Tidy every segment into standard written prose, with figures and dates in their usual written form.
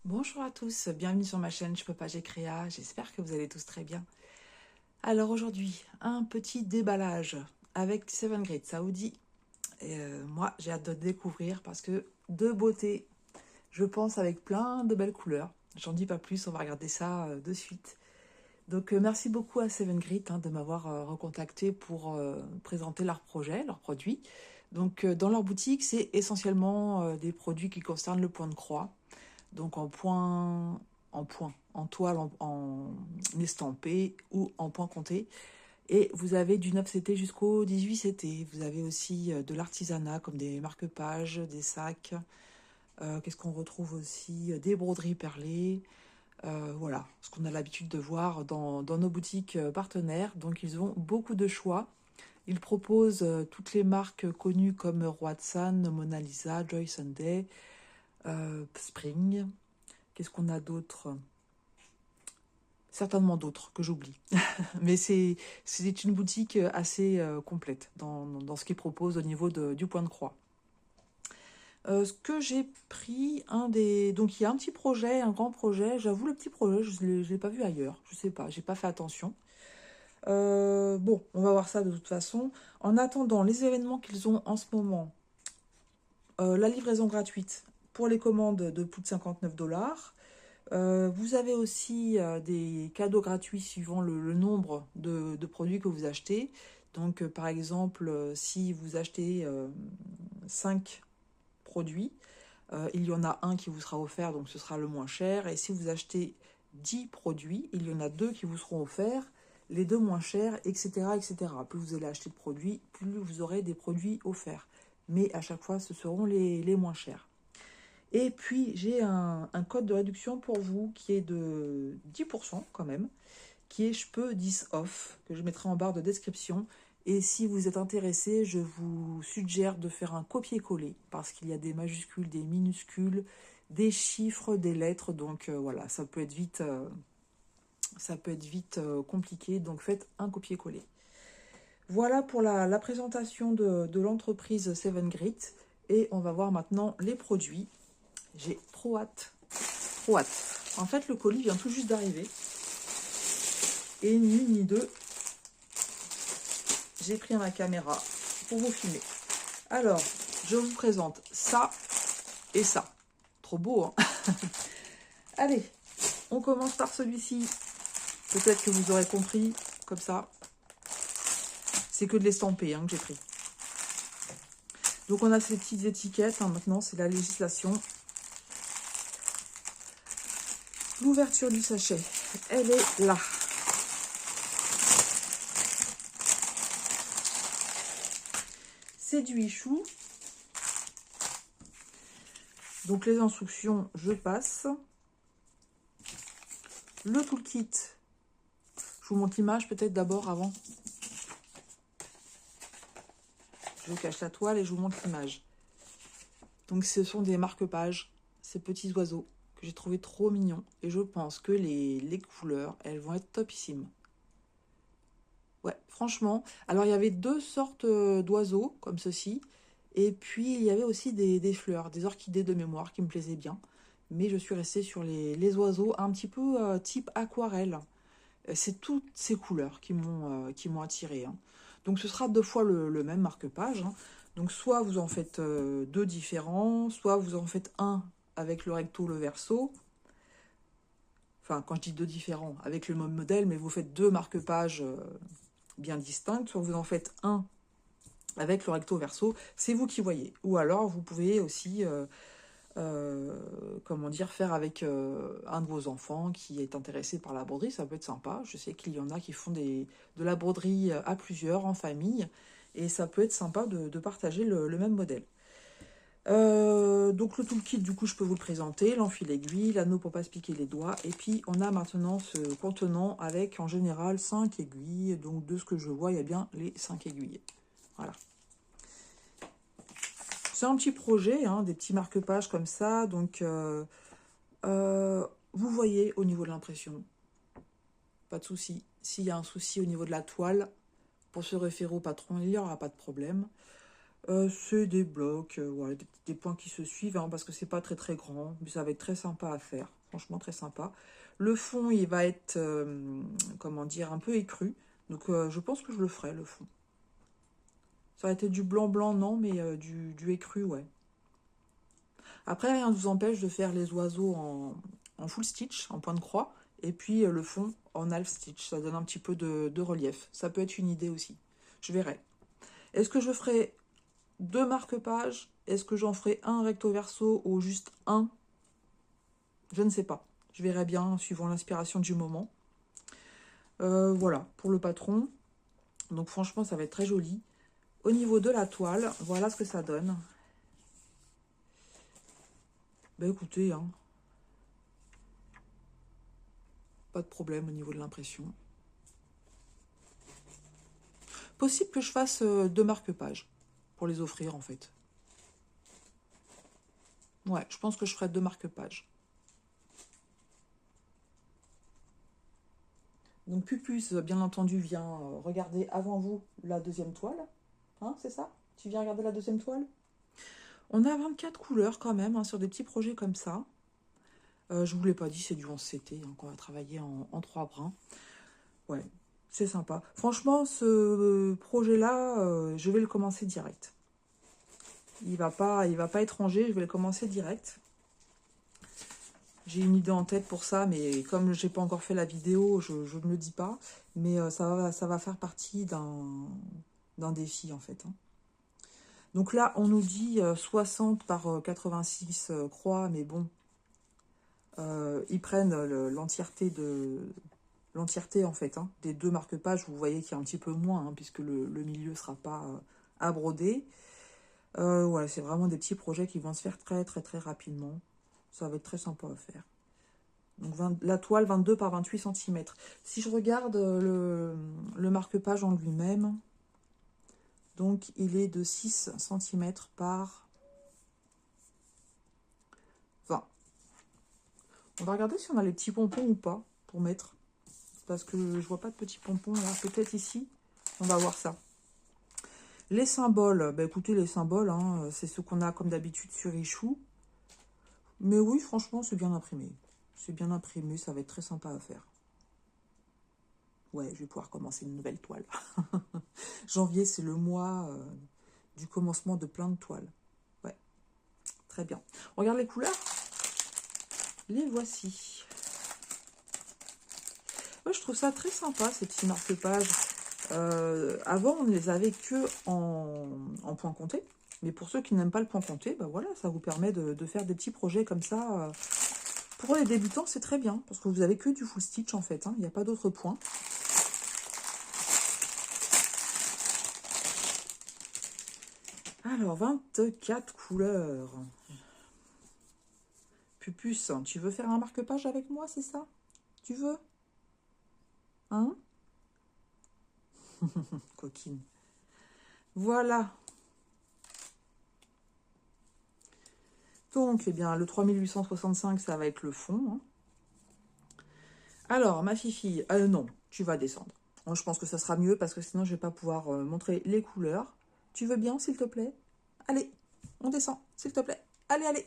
Bonjour à tous, bienvenue sur ma chaîne Je peux pas, j'ai créa, j'espère que vous allez tous très bien. Alors aujourd'hui, un petit déballage avec Seven Great Saoudi. Moi, j'ai hâte de découvrir parce que de beauté, je pense avec plein de belles couleurs. J'en dis pas plus, on va regarder ça de suite. Donc merci beaucoup à Seven Great de m'avoir recontacté pour présenter leur projet, leurs produits. Donc dans leur boutique, c'est essentiellement des produits qui concernent le point de croix. Donc en toile, en estampé ou en point compté. Et vous avez du 9CT jusqu'au 18CT. Vous avez aussi de l'artisanat comme des marque-pages, des sacs. Qu'est-ce qu'on retrouve aussi? Des broderies perlées. Voilà, ce qu'on a l'habitude de voir dans nos boutiques partenaires. Donc ils ont beaucoup de choix. Ils proposent toutes les marques connues comme Watson, Mona Lisa, Joy Sunday, Spring. Qu'est-ce qu'on a d'autre? Certainement d'autres que j'oublie. Mais c'est une boutique assez complète dans ce qu'ils proposent au niveau du point de croix. Ce que j'ai pris, donc il y a un petit projet, un grand projet. J'avoue, le petit projet, je ne l'ai pas vu ailleurs. Je sais pas, j'ai pas fait attention. Bon, on va voir ça de toute façon. En attendant les événements qu'ils ont en ce moment, la livraison gratuite pour les commandes de plus de 59 $. Vous avez aussi des cadeaux gratuits suivant le nombre de produits que vous achetez. Donc, par exemple, si vous achetez 5 produits, il y en a un qui vous sera offert, donc ce sera le moins cher. Et si vous achetez 10 produits, il y en a 2 qui vous seront offerts, les 2 moins chers, etc., etc. Plus vous allez acheter de produits, plus vous aurez des produits offerts. Mais à chaque fois, ce seront les moins chers. Et puis, j'ai un code de réduction pour vous qui est de 10% quand même, qui est je peux 10 off, que je mettrai en barre de description. Et si vous êtes intéressé, je vous suggère de faire un copier-coller, parce qu'il y a des majuscules, des minuscules, des chiffres, des lettres. Donc voilà, ça peut être vite, compliqué. Donc faites un copier-coller. Voilà pour la présentation de l'entreprise Seven Grit. Et on va voir maintenant les produits. J'ai trop hâte. Trop hâte. En fait, le colis vient tout juste d'arriver. Et ni une ni deux, j'ai pris ma caméra pour vous filmer. Alors, je vous présente ça et ça. Trop beau, hein? Allez, on commence par celui-ci. Peut-être que vous aurez compris, comme ça. C'est que de l'estampé que j'ai pris. Donc, on a ces petites étiquettes. Maintenant, c'est la législation. L'ouverture du sachet, elle est là. C'est du ichou. Donc les instructions, je passe. Le toolkit, je vous montre l'image peut-être d'abord avant. Je cache la toile et je vous montre l'image. Donc ce sont des marque-pages, ces petits oiseaux que j'ai trouvé trop mignons. Et je pense que les couleurs, elles vont être topissimes. Ouais, franchement. Alors il y avait 2 sortes d'oiseaux comme ceci. Et puis il y avait aussi des fleurs, des orchidées de mémoire qui me plaisaient bien. Mais je suis restée sur les oiseaux un petit peu type aquarelle. C'est toutes ces couleurs qui m'ont attirée. Donc ce sera 2 fois le même marque-page. Donc soit vous en faites 2 différents, soit vous en faites un avec le recto, le verso. Enfin, quand je dis 2 différents, avec le même modèle, mais vous faites 2 marque-pages bien distincts. Soit vous en faites un avec le recto, verso. C'est vous qui voyez. Ou alors vous pouvez aussi comment dire, faire avec un de vos enfants qui est intéressé par la broderie, ça peut être sympa. Je sais qu'il y en a qui font de la broderie à plusieurs, en famille, et ça peut être sympa de partager le même modèle. Donc le toolkit, du coup, je peux vous le présenter, l'enfil aiguille, l'anneau pour pas se piquer les doigts, et puis on a maintenant ce contenant avec en général 5 aiguilles, donc de ce que je vois, il y a bien les 5 aiguilles. Voilà. C'est un petit projet, des petits marque-pages comme ça. Donc, vous voyez au niveau de l'impression, pas de souci. S'il y a un souci au niveau de la toile, pour se référer au patron, il n'y aura pas de problème. C'est des blocs, voilà, des points qui se suivent, hein, parce que c'est pas très très grand, mais ça va être très sympa à faire, franchement très sympa. Le fond, il va être, comment dire, un peu écru, donc je pense que je le ferai, le fond. Ça aurait été du blanc-blanc, non, mais du écru, ouais. Après, rien ne vous empêche de faire les oiseaux en full stitch, en point de croix, et puis le fond en half stitch, ça donne un petit peu de relief. Ça peut être une idée aussi, je verrai. Est-ce que je ferai deux marque-pages? Est-ce que j'en ferai un recto verso ou juste un? Je ne sais pas. Je verrai bien, suivant l'inspiration du moment. Voilà, pour le patron. Donc franchement, ça va être très joli. Au niveau de la toile, voilà ce que ça donne. Ben écoutez, hein, pas de problème au niveau de l'impression. Possible que je fasse deux marque-pages pour les offrir en fait. Ouais, je pense que je ferai deux marque-pages. Donc Pupus, bien entendu, vient regarder avant vous la deuxième toile. Hein, c'est ça? Tu viens regarder la deuxième toile? On a 24 couleurs quand même, hein, sur des petits projets comme ça. Je vous l'ai pas dit, c'est du 11CT, hein, qu'on va travailler en 3 brins. Ouais, c'est sympa. Franchement, ce projet-là, je vais le commencer direct. Il va pas être rangé, je vais le commencer direct. J'ai une idée en tête pour ça, mais comme j'ai pas encore fait la vidéo, je ne le dis pas. Mais ça va faire partie d'un défi en fait, hein. Donc là, on nous dit 60 par 86 croix, mais bon, ils prennent l'entièreté en fait, hein, des deux marque-pages. Vous voyez qu'il y a un petit peu moins, hein, puisque le milieu ne sera pas à broder. Ouais, c'est vraiment des petits projets qui vont se faire très très très rapidement. Ça va être très sympa à faire. Donc la toile 22 par 28 cm. Si je regarde le marque-page en lui-même, donc il est de 6 cm par 20. On va regarder si on a les petits pompons ou pas pour mettre. Parce que je vois pas de petits pompons là. Peut-être ici. On va voir ça. Les symboles, bah écoutez, les symboles, hein, c'est ce qu'on a comme d'habitude sur Ichou. Mais oui, franchement, c'est bien imprimé. C'est bien imprimé, ça va être très sympa à faire. Ouais, je vais pouvoir commencer une nouvelle toile. Janvier, c'est le mois du commencement de plein de toiles. Ouais, très bien. On regarde les couleurs. Les voici. Ouais, je trouve ça très sympa, ces petits marque-pages. Avant, on ne les avait que en point compté. Mais pour ceux qui n'aiment pas le point compté, bah voilà, ça vous permet de faire des petits projets comme ça. Pour les débutants, c'est très bien, parce que vous avez que du full stitch en fait, hein, il n'y a pas d'autres points. Alors, 24 couleurs. Pupus, tu veux faire un marque-page avec moi, c'est ça? Tu veux? Hein? Coquine. Voilà. Donc, eh bien, le 3865, ça va être le fond, hein. Alors, ma fifille, non, tu vas descendre. Bon, je pense que ça sera mieux, parce que sinon, je ne vais pas pouvoir montrer les couleurs. Tu veux bien, s'il te plaît? Allez, on descend, s'il te plaît. Allez, allez.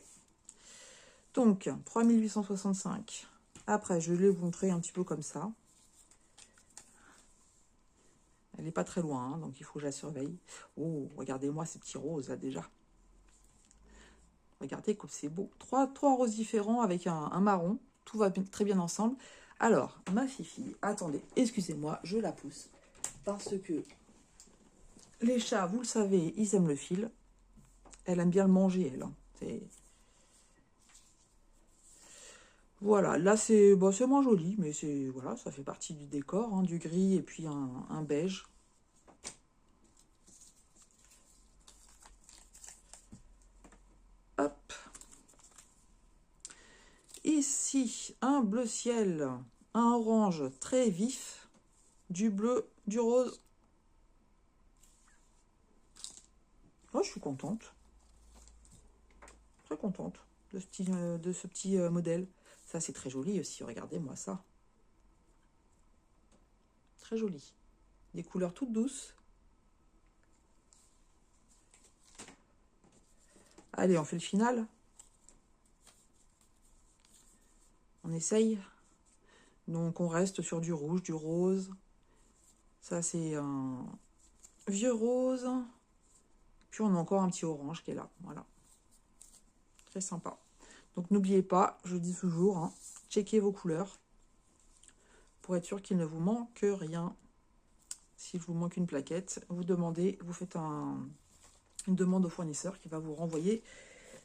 Donc, 3865. Après, je vais vous montrer un petit peu comme ça. Elle n'est pas très loin, hein, donc il faut que je la surveille. Oh, regardez-moi ces petits roses, là, déjà. Regardez comme c'est beau. Trois roses différents avec un marron. Tout va très bien ensemble. Alors, ma fifi, attendez, excusez-moi, je la pousse. Parce que les chats, vous le savez, ils aiment le fil. Elle aime bien le manger, elle, hein. Voilà, là c'est moins joli, mais c'est voilà, ça fait partie du décor, hein, du gris et puis un beige. Hop. Ici, un bleu ciel, un orange très vif, du bleu, du rose. Oh, je suis contente. Très contente de ce petit modèle. Ça, c'est très joli aussi. Regardez-moi ça. Très joli. Des couleurs toutes douces. Allez, on fait le final. On essaye. Donc, on reste sur du rouge, du rose. Ça, c'est un vieux rose. Puis, on a encore un petit orange qui est là. Voilà. Très sympa. Donc, n'oubliez pas, je dis toujours, hein, checkez vos couleurs pour être sûr qu'il ne vous manque rien. S'il vous manque une plaquette, vous demandez, vous faites une demande au fournisseur qui va vous renvoyer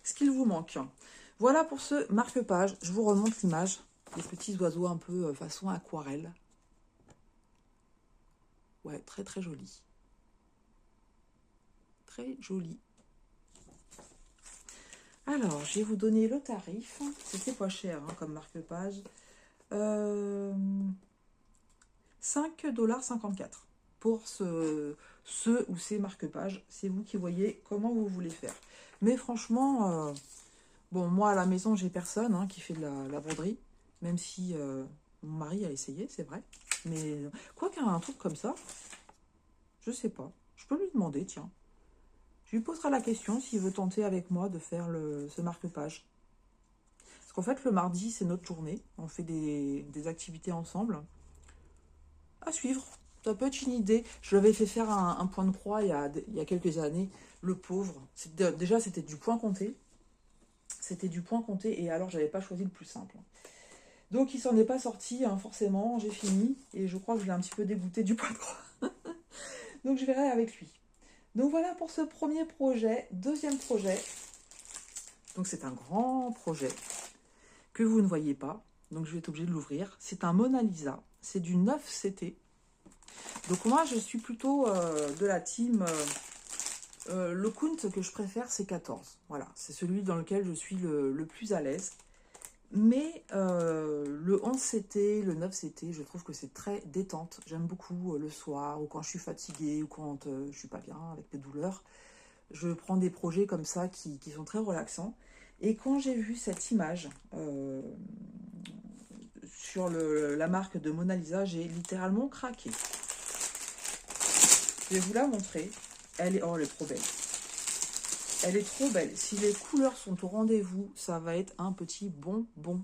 ce qu'il vous manque. Voilà pour ce marque-page. Je vous remonte l'image. Des petits oiseaux un peu façon aquarelle. Ouais, très très joli. Très joli. Alors, je vais vous donner le tarif. C'était pas cher hein, comme marque-page. 5,54 $ pour ce ou ces marque-pages. C'est vous qui voyez comment vous voulez faire. Mais franchement, bon, moi à la maison, j'ai personne hein, qui fait de la broderie. Même si mon mari a essayé, c'est vrai. Mais quoi qu'un truc comme ça, je sais pas. Je peux lui demander, tiens. Je lui poserai la question s'il veut tenter avec moi de faire ce marque-page. Parce qu'en fait, le mardi, c'est notre journée. On fait des activités ensemble. À suivre. Ça peut être une idée. Je lui avais fait faire un point de croix il y a quelques années. Le pauvre. Déjà, c'était du point compté. C'était du point compté. Et alors, j'avais pas choisi le plus simple. Donc, il s'en est pas sorti, hein, forcément. J'ai fini. Et je crois que je l'ai un petit peu dégoûté du point de croix. Donc, je verrai avec lui. Donc, voilà pour ce premier projet. Deuxième projet. Donc, c'est un grand projet que vous ne voyez pas. Donc, je vais être obligée de l'ouvrir. C'est un Mona Lisa. C'est du 9 CT. Donc, moi, je suis plutôt de la team... le count que je préfère, c'est 14. Voilà, c'est celui dans lequel je suis le plus à l'aise. Mais le 11 CT, le 9 CT, je trouve que c'est très détente. J'aime beaucoup le soir, ou quand je suis fatiguée, ou quand je suis pas bien, avec des douleurs. Je prends des projets comme ça qui sont très relaxants. Et quand j'ai vu cette image sur la marque de Mona Lisa, j'ai littéralement craqué. Je vais vous la montrer. Elle est trop belle. Elle est trop belle. Si les couleurs sont au rendez-vous, ça va être un petit bonbon.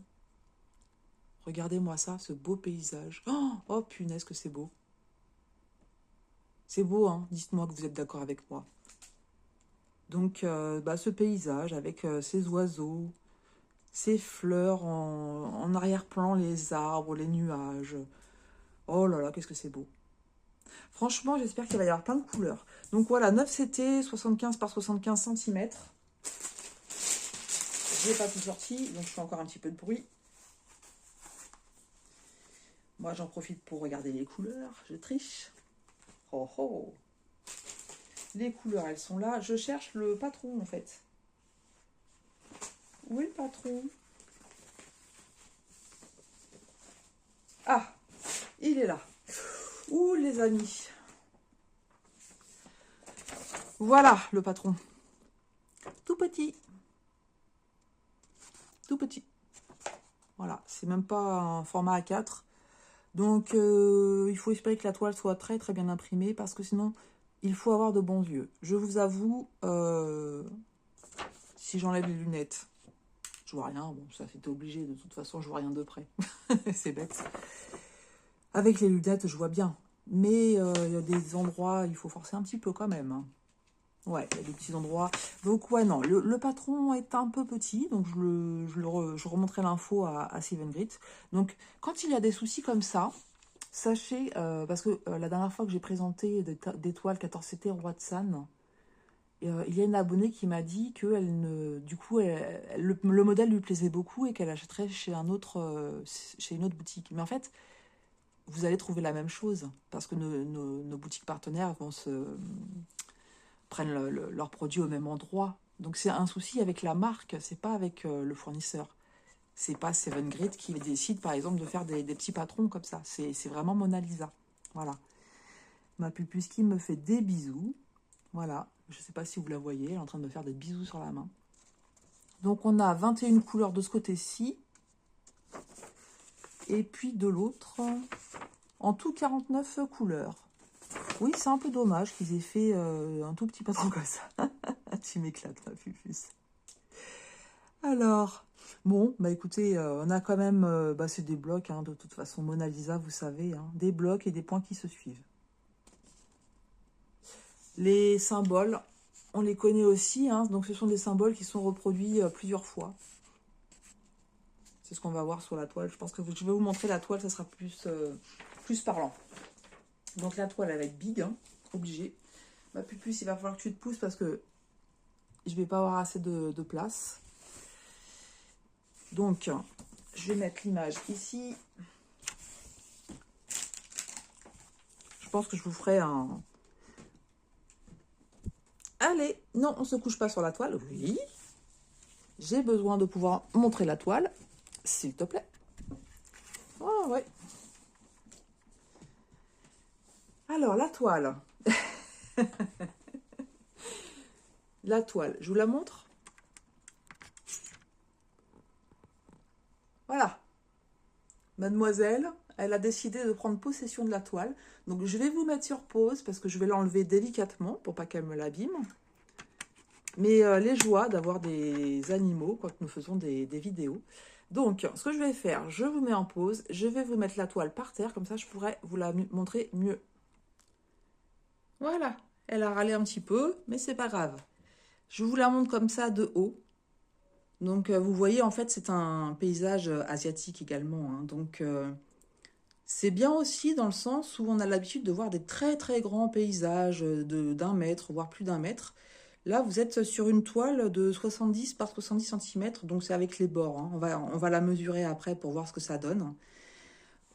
Regardez-moi ça, ce beau paysage. Oh, punaise que c'est beau. C'est beau, hein. Dites-moi que vous êtes d'accord avec moi. Donc, ce paysage avec ces oiseaux, ces fleurs en arrière-plan, les arbres, les nuages. Oh là là, qu'est-ce que c'est beau. Franchement, j'espère qu'il va y avoir plein de couleurs. Donc voilà, 9 CT, 75 par 75 cm. Je n'ai pas tout sorti, donc je fais encore un petit peu de bruit. Moi, j'en profite pour regarder les couleurs. Je triche. Oh oh. Les couleurs, elles sont là. Je cherche le patron, en fait. Où est le patron? Ah, il est là. Ouh, les amis. Voilà, le patron. Tout petit. Tout petit. Voilà, c'est même pas un format A4. Donc, il faut espérer que la toile soit très très bien imprimée parce que sinon, il faut avoir de bons yeux. Je vous avoue, si j'enlève les lunettes, je vois rien. Bon, ça c'était obligé, de toute façon, je vois rien de près. C'est bête. Avec les lunettes, je vois bien. Mais il y a des endroits, il faut forcer un petit peu quand même. Hein. Ouais, il y a des petits endroits. Donc, ouais, non, le patron est un peu petit. Donc, je remonterai l'info à Steven Grit. Donc, quand il y a des soucis comme ça, sachez, parce que la dernière fois que j'ai présenté des toiles 14CT Roi de San, il y a une abonnée qui m'a dit que du coup, le modèle lui plaisait beaucoup et qu'elle achèterait chez une autre boutique. Mais en fait, vous allez trouver la même chose parce que nos boutiques partenaires prennent leurs produits au même endroit. Donc c'est un souci avec la marque, c'est pas avec le fournisseur. C'est pas Steven Grit qui décide par exemple de faire des petits patrons comme ça. C'est vraiment Mona Lisa. Voilà. Ma pupus qui me fait des bisous. Voilà. Je sais pas si vous la voyez, elle est en train de me faire des bisous sur la main. Donc on a 21 couleurs de ce côté-ci. Et puis de l'autre, en tout 49 couleurs. Oui, c'est un peu dommage qu'ils aient fait un tout petit patron comme ça. Tu m'éclates, ma pupus. Alors, bon, bah écoutez, on a quand même, bah c'est des blocs, hein, de toute façon, Mona Lisa, vous savez, hein, des blocs et des points qui se suivent. Les symboles, on les connaît aussi, hein, donc ce sont des symboles qui sont reproduits plusieurs fois. C'est ce qu'on va voir sur la toile. Je pense que je vais vous montrer la toile, ça sera plus parlant. Donc la toile, elle va être big, hein, obligé. Bah, Pupus, il va falloir que tu te pousses parce que je vais pas avoir assez de place. Donc, je vais mettre l'image ici. Je pense que je vous ferai un... Allez, non, on se couche pas sur la toile. Oui. J'ai besoin de pouvoir montrer la toile, s'il te plaît. Oh, ouais. Alors, la toile. La toile, je vous la montre. Voilà. Mademoiselle, elle a décidé de prendre possession de la toile. Donc, je vais vous mettre sur pause parce que je vais l'enlever délicatement pour pas qu'elle me l'abîme. Mais les joies d'avoir des animaux quand nous faisons des vidéos. Donc, ce que je vais faire, je vous mets en pause. Je vais vous mettre la toile par terre. Comme ça, je pourrais vous la montrer mieux. Voilà. Elle a râlé un petit peu, mais c'est pas grave. Je vous la montre comme ça de haut. Donc, vous voyez, en fait, c'est un paysage asiatique également, hein. Donc, c'est bien aussi dans le sens où on a l'habitude de voir des très très grands paysages d'un mètre, voire plus d'un mètre. Là, vous êtes sur une toile de 70 par 70 cm, donc c'est avec les bords, hein. On va la mesurer après pour voir ce que ça donne.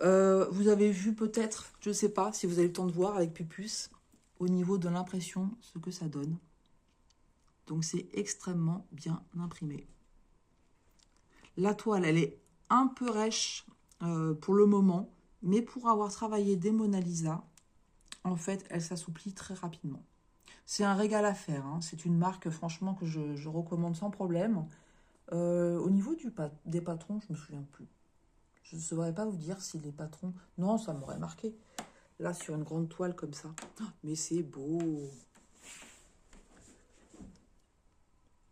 Vous avez vu peut-être, je ne sais pas si vous avez le temps de voir avec Pupus, au niveau de l'impression, ce que ça donne. Donc c'est extrêmement bien imprimé. La toile, elle est un peu rêche pour le moment, mais pour avoir travaillé des Mona Lisa, en fait, elle s'assouplit très rapidement. C'est un régal à faire, hein. C'est une marque, franchement, que je recommande sans problème. Au niveau des patrons, je ne me souviens plus. Je ne saurais pas vous dire si les patrons... Non, ça m'aurait marqué. Là, sur une grande toile comme ça. Oh, mais c'est beau.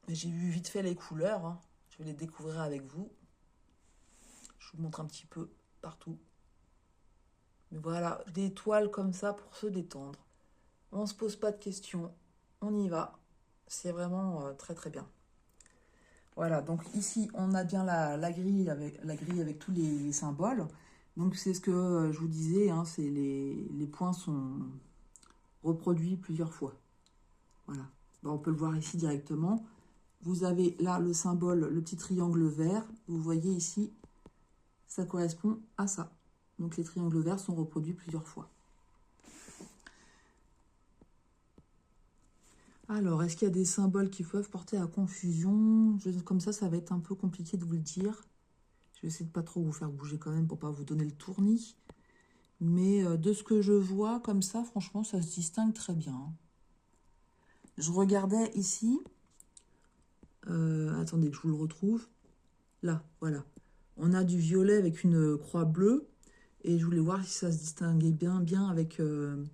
J'ai vu vite fait les couleurs, hein. Je vais les découvrir avec vous. Je vous montre un petit peu partout. Mais voilà, des toiles comme ça pour se détendre. On ne se pose pas de questions. On y va. C'est vraiment très très bien. Voilà, donc ici, on a bien la grille avec tous les symboles. Donc c'est ce que je vous disais, hein, c'est les points sont reproduits plusieurs fois. Voilà. Ben, on peut le voir ici directement. Vous avez là le symbole, le petit triangle vert. Vous voyez ici, ça correspond à ça. Donc les triangles verts sont reproduits plusieurs fois. Alors, est-ce qu'il y a des symboles qui peuvent porter à confusion? Comme ça va être un peu compliqué de vous le dire. Je vais essayer de pas trop vous faire bouger quand même pour pas vous donner le tournis. Mais de ce que je vois comme ça, franchement, ça se distingue très bien. Je regardais ici. Attendez que je vous le retrouve. Là, voilà. On a du violet avec une croix bleue. Et je voulais voir si ça se distinguait bien avec le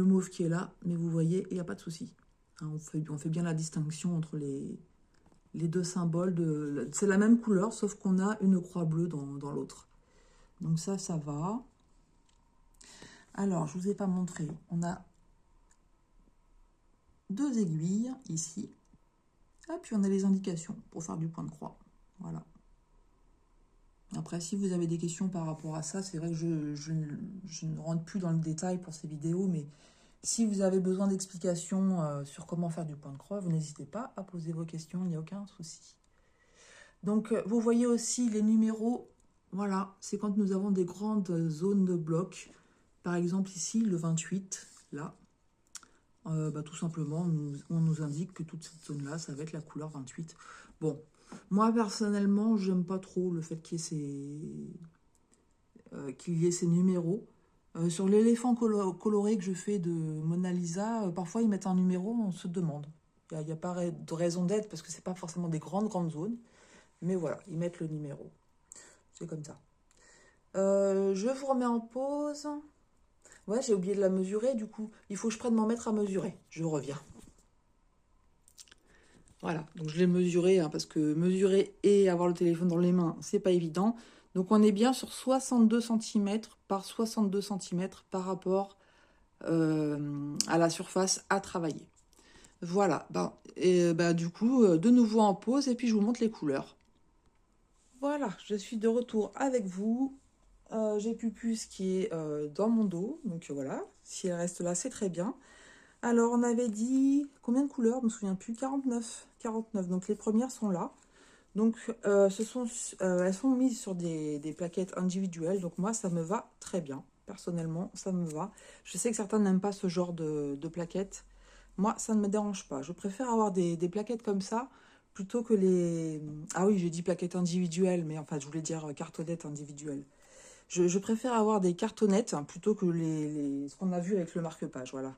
mauve qui est là. Mais vous voyez, il n'y a pas de souci. Hein, on fait bien la distinction entre les deux symboles. C'est la même couleur, sauf qu'on a une croix bleue dans l'autre. Donc ça va. Alors, je ne vous ai pas montré. On a deux aiguilles ici. Et puis on a les indications pour faire du point de croix. Voilà. Après, si vous avez des questions par rapport à ça, c'est vrai que je ne rentre plus dans le détail pour ces vidéos, mais si vous avez besoin d'explications sur comment faire du point de croix, vous n'hésitez pas à poser vos questions, il n'y a aucun souci. Donc, vous voyez aussi les numéros. Voilà, c'est quand nous avons des grandes zones de blocs. Par exemple, ici, le 28, là. Tout simplement, on nous indique que toute cette zone-là, ça va être la couleur 28. Bon, moi, personnellement, j'aime pas trop le fait qu'il y ait ces numéros. Sur l'éléphant coloré que je fais de Mona Lisa, parfois, ils mettent un numéro, on se demande. Il n'y a pas de raison d'être, parce que c'est pas forcément des grandes zones. Mais voilà, ils mettent le numéro. C'est comme ça. Je vous remets en pause. Ouais, j'ai oublié de la mesurer, du coup. Il faut que je prenne mon mètre à mesurer. Je reviens. Voilà, donc je l'ai mesuré, hein, parce que mesurer et avoir le téléphone dans les mains, c'est pas évident. Donc on est bien sur 62 centimètres par 62 centimètres par rapport à la surface à travailler. Voilà, du coup, de nouveau en pause, et puis je vous montre les couleurs. Voilà, je suis de retour avec vous. J'ai Pupus qui est dans mon dos, donc voilà, si elle reste là, c'est très bien. Alors, on avait dit combien de couleurs? Je ne me souviens plus, 49. 49, donc les premières sont là. Donc, elles sont mises sur des plaquettes individuelles, donc moi, ça me va très bien. Personnellement, ça me va. Je sais que certains n'aiment pas ce genre de plaquettes. Moi, ça ne me dérange pas. Je préfère avoir des plaquettes comme ça plutôt que les... Ah oui, j'ai dit plaquettes individuelles, mais enfin, je voulais dire cartonnettes individuelles. Je préfère avoir des cartonnettes, hein, plutôt que ce qu'on a vu avec le marque-page, voilà.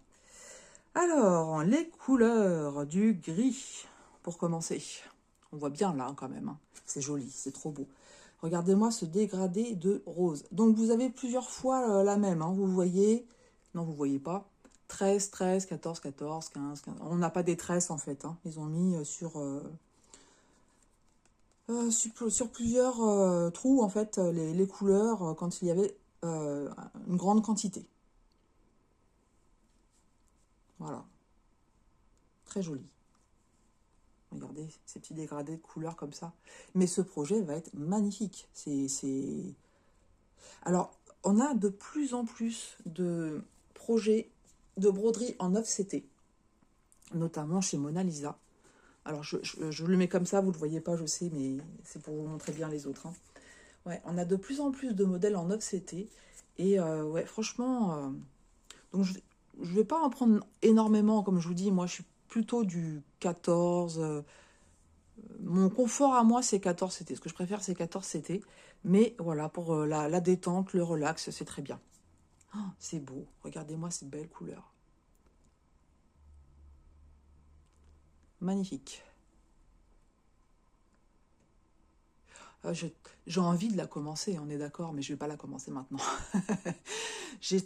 Alors, les couleurs du gris, pour commencer. On voit bien là, quand même, hein. C'est joli, c'est trop beau. Regardez-moi ce dégradé de rose. Donc, vous avez plusieurs fois la même, hein. Vous voyez... Non, vous voyez pas. 13, 13, 14, 14, 15, 15. On n'a pas des tresses, en fait, hein. Ils ont mis sur plusieurs trous, en fait, les couleurs, quand il y avait une grande quantité. Voilà. Très joli. Regardez ces petits dégradés de couleurs comme ça. Mais ce projet va être magnifique. Alors, on a de plus en plus de projets de broderie en offseté, notamment chez Mona Lisa. Alors, je le mets comme ça, vous ne le voyez pas, je sais, mais c'est pour vous montrer bien les autres, hein. Ouais, on a de plus en plus de modèles en offseté. Et ouais, franchement, donc je ne vais pas en prendre énormément, comme je vous dis. Moi, je suis plutôt du 14. Mon confort à moi, c'est 14 CT. Ce que je préfère, c'est 14 CT. Mais voilà, pour la détente, le relax, c'est très bien. Oh, c'est beau. Regardez-moi ces belles couleurs. Magnifique. J'ai envie de la commencer, on est d'accord, mais je ne vais pas la commencer maintenant. J'ai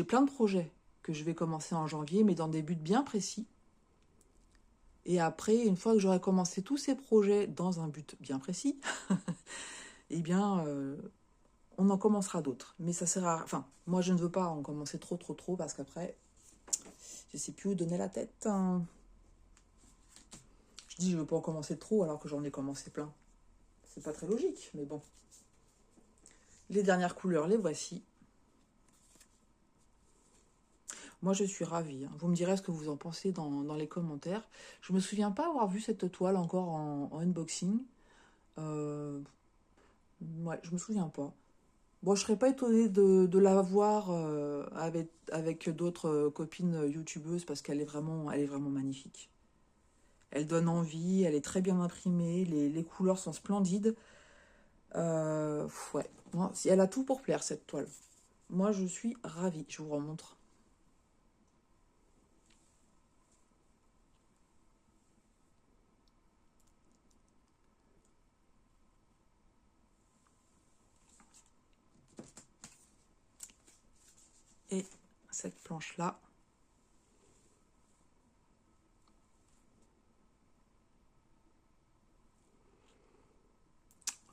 plein de projets que je vais commencer en janvier, mais dans des buts bien précis. Et après, une fois que j'aurai commencé tous ces projets dans un but bien précis, eh bien, on en commencera d'autres. Mais ça sert à... Enfin, moi, je ne veux pas en commencer trop, parce qu'après, je ne sais plus où donner la tête, hein. Je dis, je ne veux pas en commencer trop alors que j'en ai commencé plein. C'est pas très logique, mais bon. Les dernières couleurs, les voici. Moi, je suis ravie, hein. Vous me direz ce que vous en pensez dans les commentaires. Je me souviens pas avoir vu cette toile encore en unboxing. Ouais, je me souviens pas. Bon, je serais pas étonnée de la voir avec d'autres copines youtubeuses, parce elle est vraiment magnifique. Elle donne envie, elle est très bien imprimée, les couleurs sont splendides. Ouais, elle a tout pour plaire, cette toile. Moi, je suis ravie, je vous remontre. Et cette planche-là.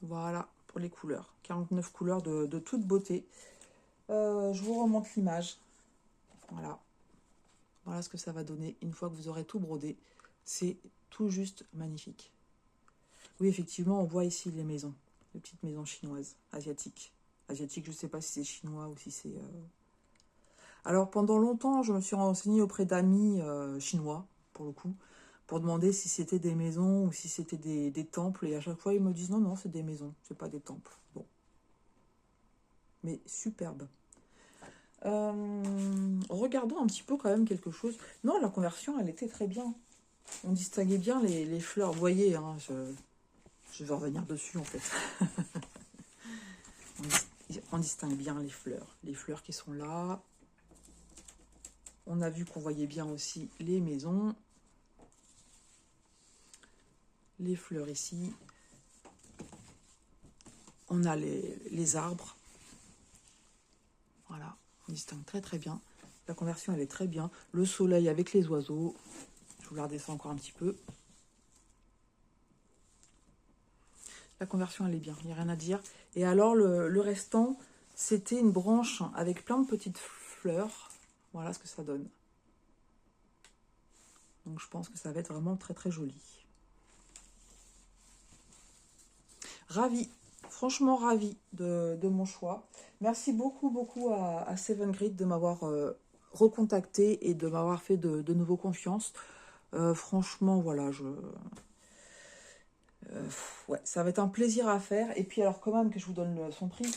Voilà, pour les couleurs. 49 couleurs de toute beauté. Je vous remonte l'image. Voilà. Voilà ce que ça va donner une fois que vous aurez tout brodé. C'est tout juste magnifique. Oui, effectivement, on voit ici les maisons. Les petites maisons chinoises, asiatiques. Asiatiques, je ne sais pas si c'est chinois ou si c'est... Alors, pendant longtemps, je me suis renseignée auprès d'amis chinois, pour le coup, pour demander si c'était des maisons ou si c'était des temples. Et à chaque fois, ils me disent non, non, c'est des maisons, c'est pas des temples. Bon. Mais superbe. Regardons un petit peu quand même quelque chose. Non, la conversion, elle était très bien. On distinguait bien les fleurs. Vous voyez, hein, je vais revenir dessus en fait. On distingue bien les fleurs. Les fleurs qui sont là. On a vu qu'on voyait bien aussi les maisons. Les fleurs ici. On a les arbres. Voilà, on distingue très très bien. La conversion, elle est très bien. Le soleil avec les oiseaux. Je vous la redescends encore un petit peu. La conversion, elle est bien, il n'y a rien à dire. Et alors, le restant, c'était une branche avec plein de petites fleurs. Voilà ce que ça donne. Donc, je pense que ça va être vraiment très, très joli. Ravie, franchement ravie de mon choix. Merci beaucoup, beaucoup à Seven Grid de m'avoir recontacté et de m'avoir fait de nouveau confiance. Franchement, voilà, ouais, ça va être un plaisir à faire. Et puis alors, quand même, que je vous donne son prix.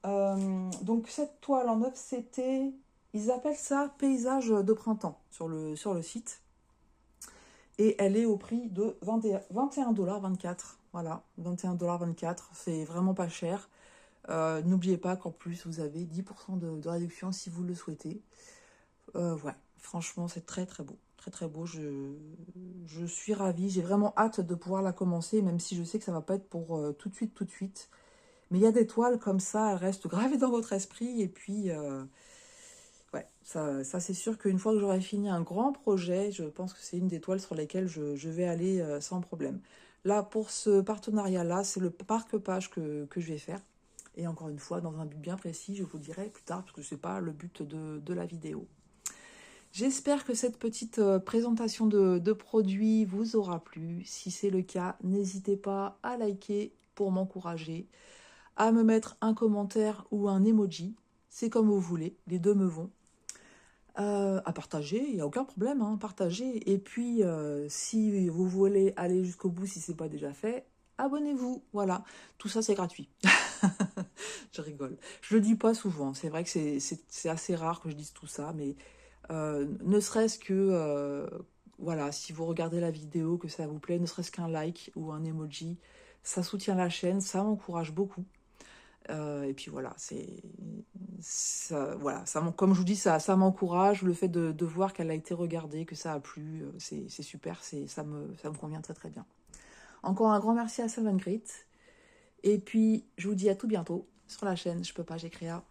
Donc, cette toile en œuf, c'était... Ils appellent ça paysage de printemps sur le site. Et elle est au prix de 21,24 $. Voilà, 21,24 $. C'est vraiment pas cher. N'oubliez pas qu'en plus, vous avez 10% de réduction si vous le souhaitez. Ouais, franchement, c'est très très beau. Très très beau. Je suis ravie. J'ai vraiment hâte de pouvoir la commencer, même si je sais que ça va pas être pour tout de suite, tout de suite. Mais il y a des toiles comme ça, elles restent gravées dans votre esprit. Et puis, ouais, ça c'est sûr qu'une fois que j'aurai fini un grand projet, je pense que c'est une des toiles sur lesquelles je vais aller sans problème. Là, pour ce partenariat-là, c'est le marque-page que je vais faire. Et encore une fois, dans un but bien précis, je vous le dirai plus tard, parce que ce n'est pas le but de la vidéo. J'espère que cette petite présentation de produits vous aura plu. Si c'est le cas, n'hésitez pas à liker pour m'encourager, à me mettre un commentaire ou un emoji. C'est comme vous voulez, les deux me vont. À partager, il n'y a aucun problème, hein, partager. Et puis, si vous voulez aller jusqu'au bout, si ce n'est pas déjà fait, abonnez-vous. Voilà, tout ça c'est gratuit. Je rigole. Je le dis pas souvent, c'est vrai que c'est assez rare que je dise tout ça, mais ne serait-ce que, voilà, si vous regardez la vidéo, que ça vous plaît, ne serait-ce qu'un like ou un emoji, ça soutient la chaîne, ça m'encourage beaucoup. Et puis voilà, voilà, comme je vous dis, ça m'encourage, le fait de voir qu'elle a été regardée, que ça a plu, c'est super, ça me convient très très bien. Encore un grand merci à Seven Grit. Et puis, je vous dis à tout bientôt sur la chaîne Je peux pas, j'ai créa.